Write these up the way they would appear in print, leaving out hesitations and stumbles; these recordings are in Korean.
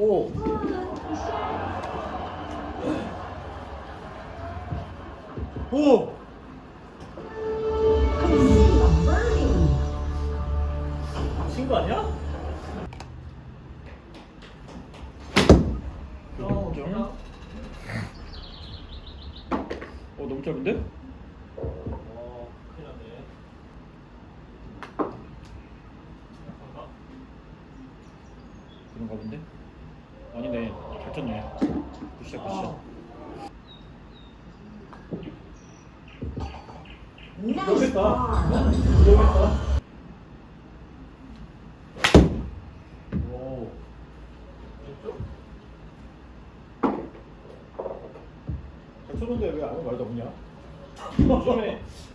오. 오. 친 거 아니야? 너무 짧은데? 큰일 났네. 그런가 본데? 아니네. 잘 쳤네. 굿샷 굿샷. 위험했다. 위험했다. 오. 잘 쳤는데 왜 아무 말도 없냐?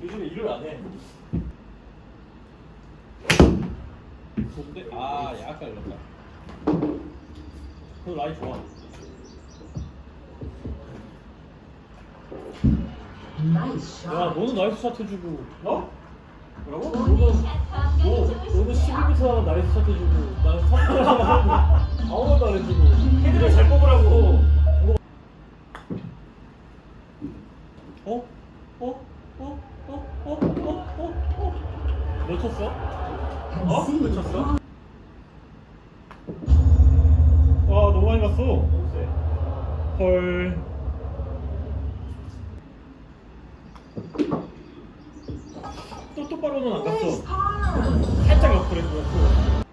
요즘에 일을 안 해. 좋은데? 아, 약간 이렇다. 그 라인 좋아. 야, 너는 나이스 샷 해주고, 어? 뭐라고? 너는 12m 나이스 샷 해주고, 나는 3m 아무것도 안 해주고. 헤드를 잘 뽑으라고. 어? 몇 쳤어? 몇 쳤어? 와, 너무 많이 갔어. 헐. 또 똑바로는 안 갔어. 살짝 옆으로 했고.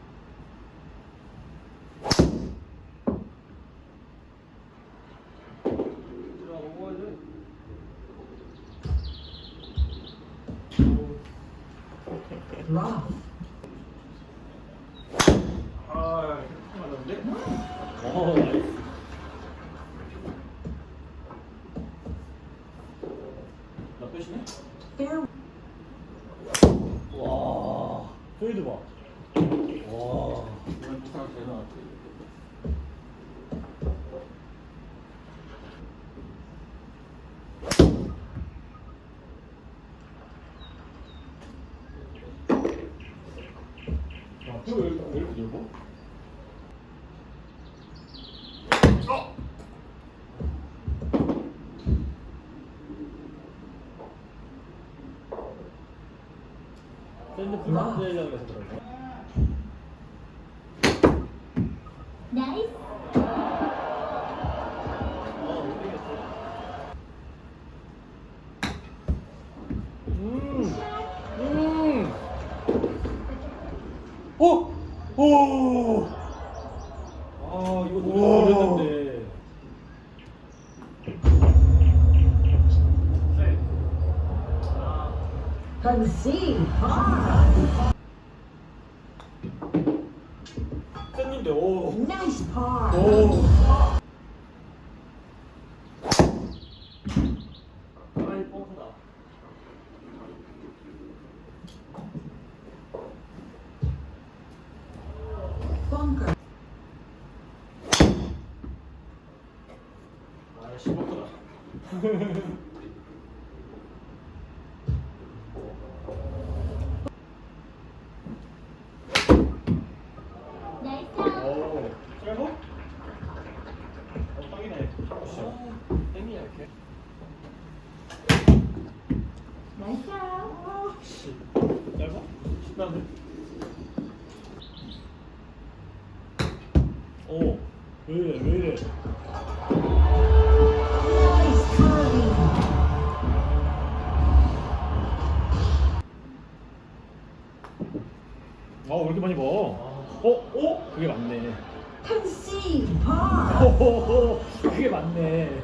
아, 맞았는데? 나이스. 나 끝이네? 와, 페이드 봐. 와, 이건 이상 잘 나왔지. 왜 이렇게 넓어? 샌드풀 만들려고 해서 그런가? 나이스. 오! 아, 이거 너무 잘했는데. 셌는데, 오. 나이스 파. 오. 아이, 뻥크다. 벙커. 아, 씹었구나. 나이스. 오, 짧아? 딱이네. 땡이야, 이렇게. 나이스. 씨, 짧아? 신나네. 오, 왜 이래, 왜 이래. 나이스 커리. 아, 왜 이렇게 많이 봐? 그게 맞네. 컨시드 파. 그게 맞네.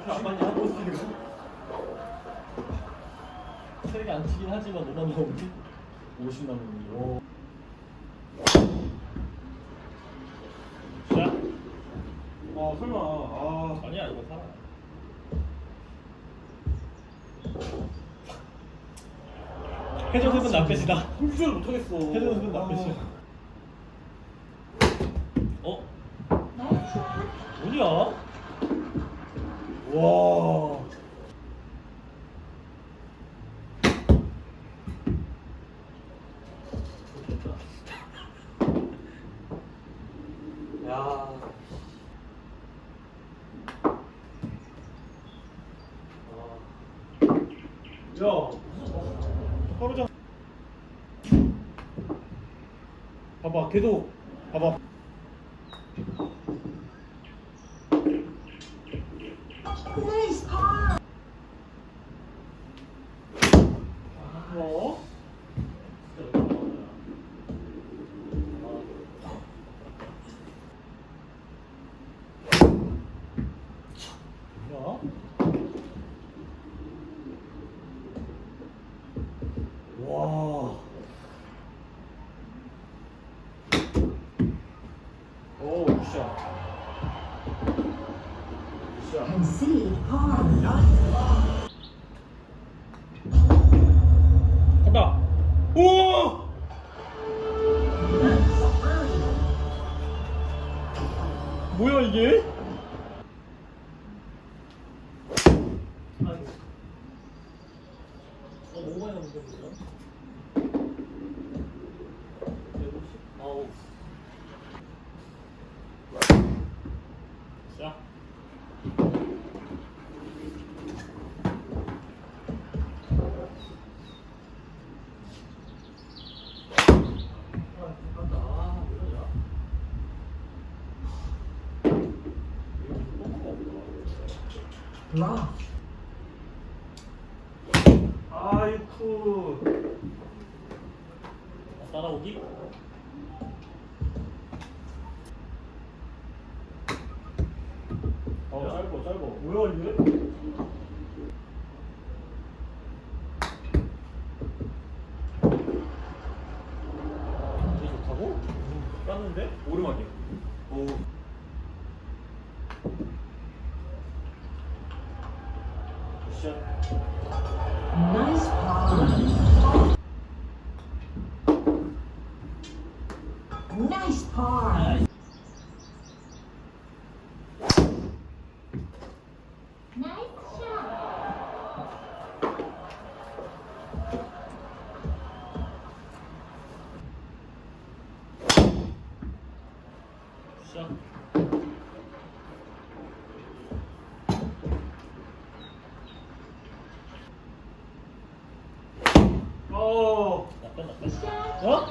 안 맞냐? 세게 안 치긴 하지만 5만 나오니? 50 나오니. 샷? 설마. 아니야, 이거 살아. 회전습은 납배시다. 훌륭 못하겠어. 회전습은 납배시다. 나이스. 뭐냐? 와. 떨어져. 봐봐, 계속 봐봐. Nice par. 어? 뭐야? 와. 오, 굿샷. 굿샷. Concede par. 간다. 우와! 뭐야 이게? 너무 많이 남는데 뭐야? 150? 아우. 자. Draw. 아이쿠. 따라오기? 짧아. 뭐야 이게? 이게 좋다고? 땄는데? 오르막이야. 오. 굿샷. Nice par. Nice par. Nice shot. 굿샷. 나빠. 어?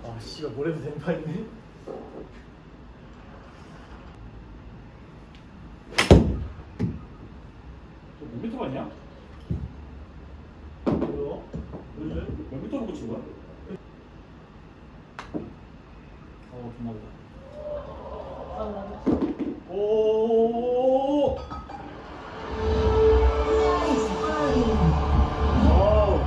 아 씨발 뭐래도 되는 거 있네. 몇 미터 맞냐? 뭐야? 몇 미터로 붙인 거야? 존나 보다. 오. Nice birdie. 와우.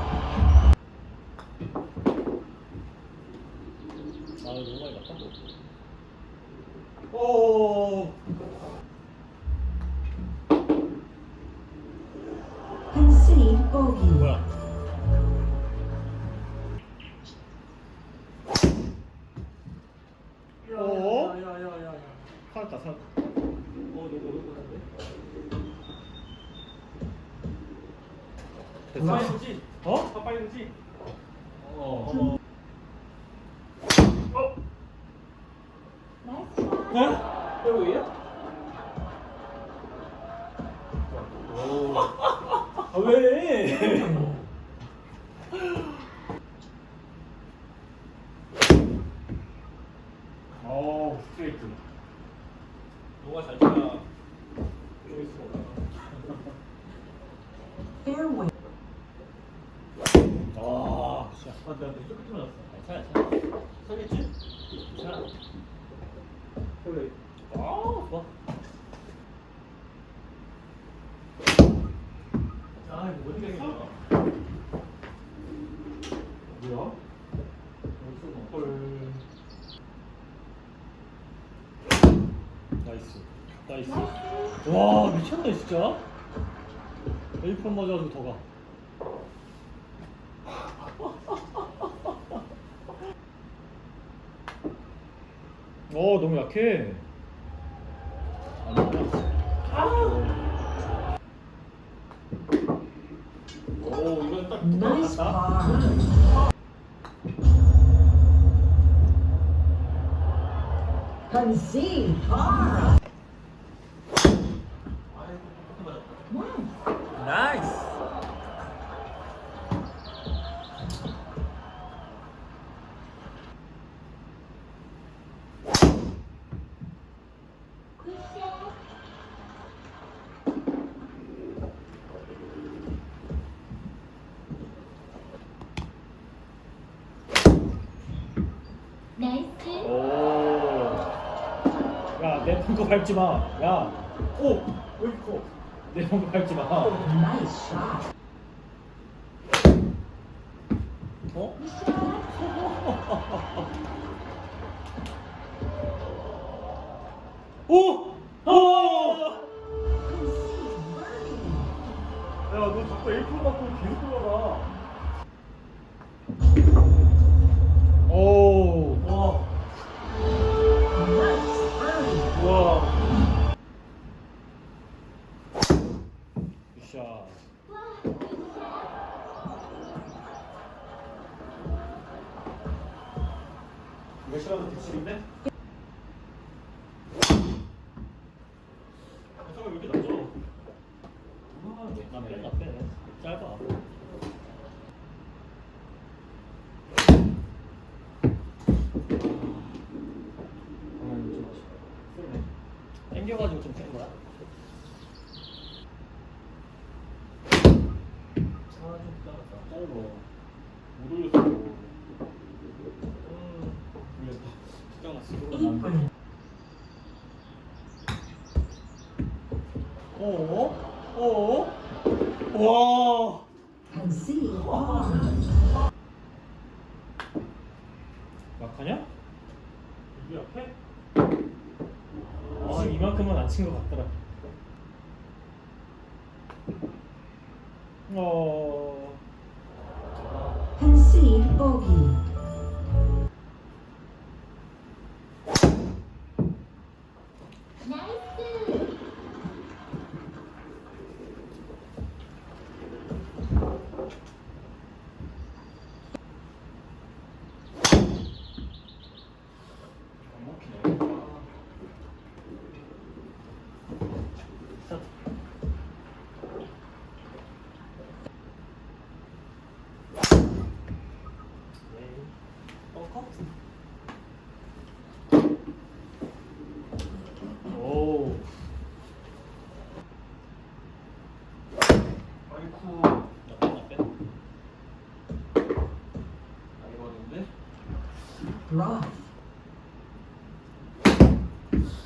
너무 많이 났다. 오. Concede bogey. 뭐야? 어? 야야야야야. 살았다. 너무 어려울 것 같은데. 됐어? 빨리 오지. 어? 빨리 오지. 어. Nice shot. 네? 빼고이야? 오. 아 왜? 스트레이트. 너가 잘 쳐야 이길 수가 없다. Fairway. 아, 진짜. 내가 또 끝에 맞았어. 괜찮아. 서겠지? 괜찮아. 그래. 아, 좋아. 아 이거 어디 가겠어? 뭐야? 헐. 나이스. 와, 미쳤네, 진짜. 에이프론 맞아가지고 더 가. 너무 약해. 오 이건 딱 Nice 맞다. par. Concede par. 아이고 끝에 맞았다. Wow. 내 벙커 밟지 마. 야, 오! 왜 이렇게 커? 내 벙커 밟지 마. Nice shot. 어? 오! 오! 야, 너 자꾸 에이프로 갖고 계속 올라가. 오! 와. Nice birdie. 와. 굿샷. 몇 시간도 득실인데? 잠깐 왜 이렇게 낮아? 나 빼. 짧아. 땡겨가지고 좀 센 거야? 좀 작았다. 짧아. 못 올렸어. 올렸다. 시장났어. Apron. 오? 와! Concede par. 막하냐? 이게 약해? 아, 이만큼은 안 친 것 같더라. Concede bogey. 안 먹히네. 오. 아이쿠. 나 빼. 이거 왔는데? Rough.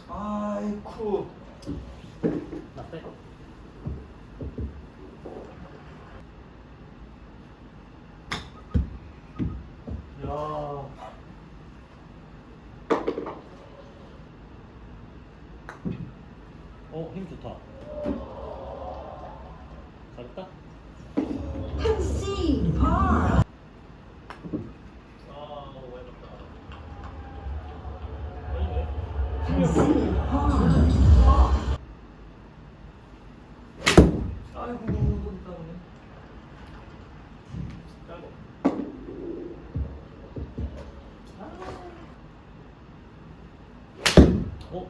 아이쿠. 나 빼. 야. 힘 좋다. 잘했다. Concede par. 아, 너무 많이 봤다. Concede par. 아이고, 너무 있다네. 짧아.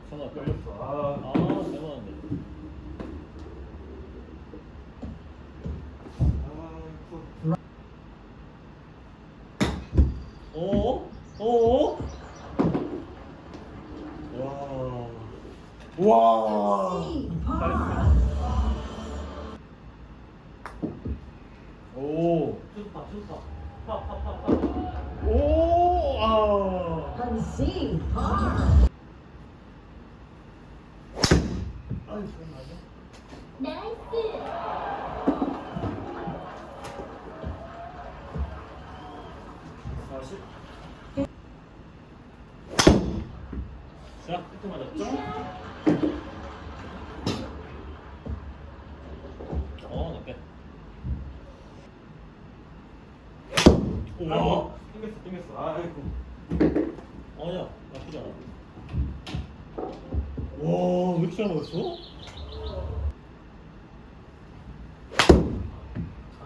잠깐 걸렸어. 아, 아, 잘 맞았네. 아이쿠. 오? 와. Concede par. 오. 좋다, 좋다. 파. 오. 아. Concede par. 아이, 정말. 나이스. 40. 자, 끝에 맞았죠? 나 빼. 오, 땡겼어. 아이고. 아니야, 나쁘지 않아. 와, 왜 이렇게 잘 먹었어?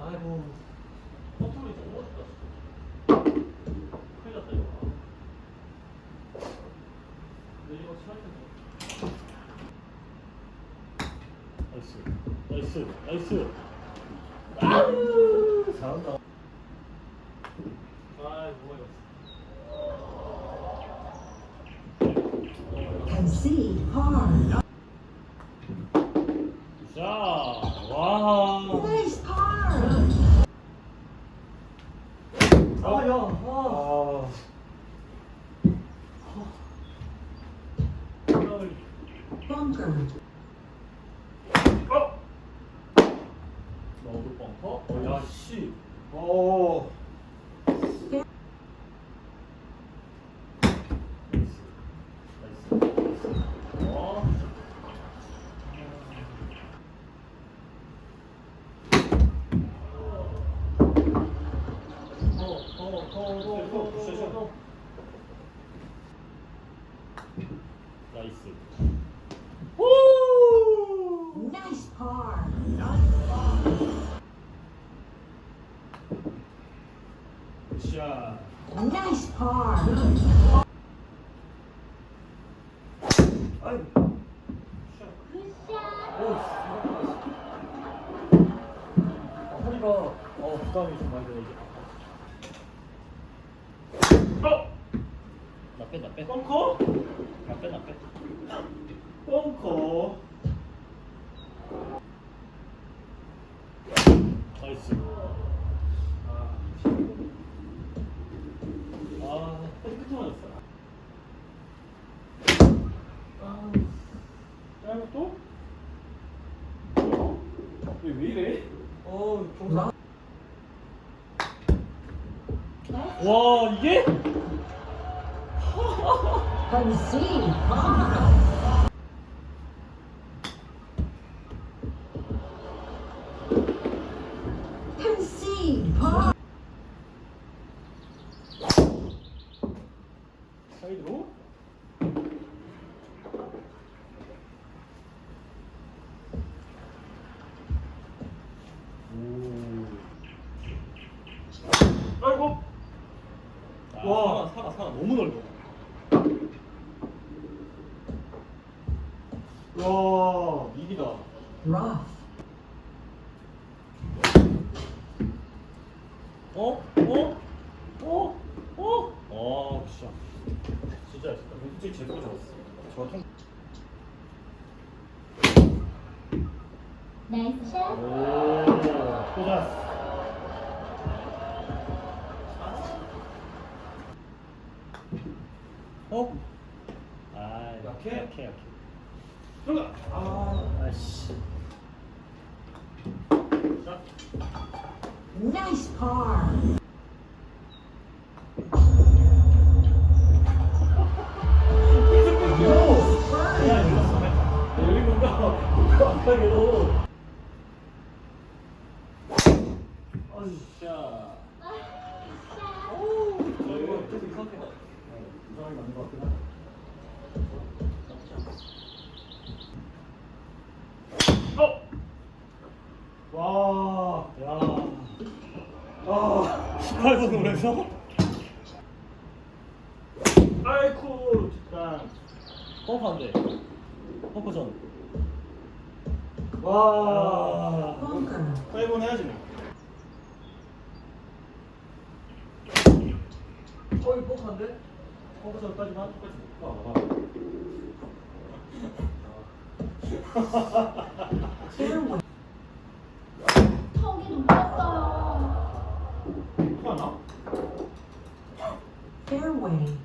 아이고. 커플이 좀 멋있다. 큰일 났다, 이거. 근데 이거 치할 텐데. 나이스. 아유, 잘한다. 아이, 뭐가 Concede par. 자, 와. Nice par. 아, 야. 아. bunker. 너도 벙커? 야 씨. 나이스. Nice par. 샷. Nice par. 아이. 허리가 부담이 좀 많이 되네 이제. 나 빼. 벙커? 나 빼. 벙커. 나이스. 끝에 맞았어. 짧아 또? 왜 이래? 경사. 와 이게? Concede par. Concede par. 사이드로? 아이고. 와. 사가 너무 넓어. 와, 미기다. Rough. 진짜 진짜. 솔직히 제대로 잡았어. 저 통. 나이스 샷. 꽂았어. 약해. 들어가. 아씨. Nice par. 야, 이거 여기 뭔가 아까 얘도. 샷. 이거 계속 이상하게 나. 이상하게 맞는 것 같긴 하다. 와, 야. 18번 노래서? 아이쿠, 진짜. 펑크 안 돼. 펑크 전. 와. Bunker. 파이브는 해야지 뭐. 이거 펑크인데? 펑크 전까지만? Fairway. 턱이 높았어요. 하나? Fairway.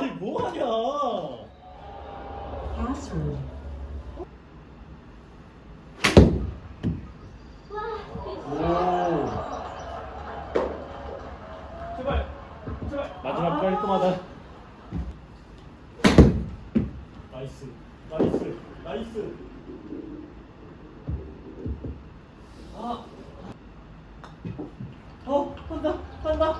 이거 뭐하냐? Password. 오. 제발. 마지막 깔끔하다. 나이스. 간다.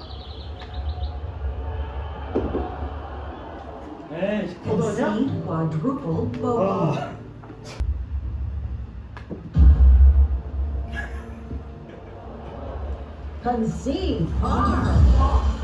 에이, Concede quadruple bogey. Concede par.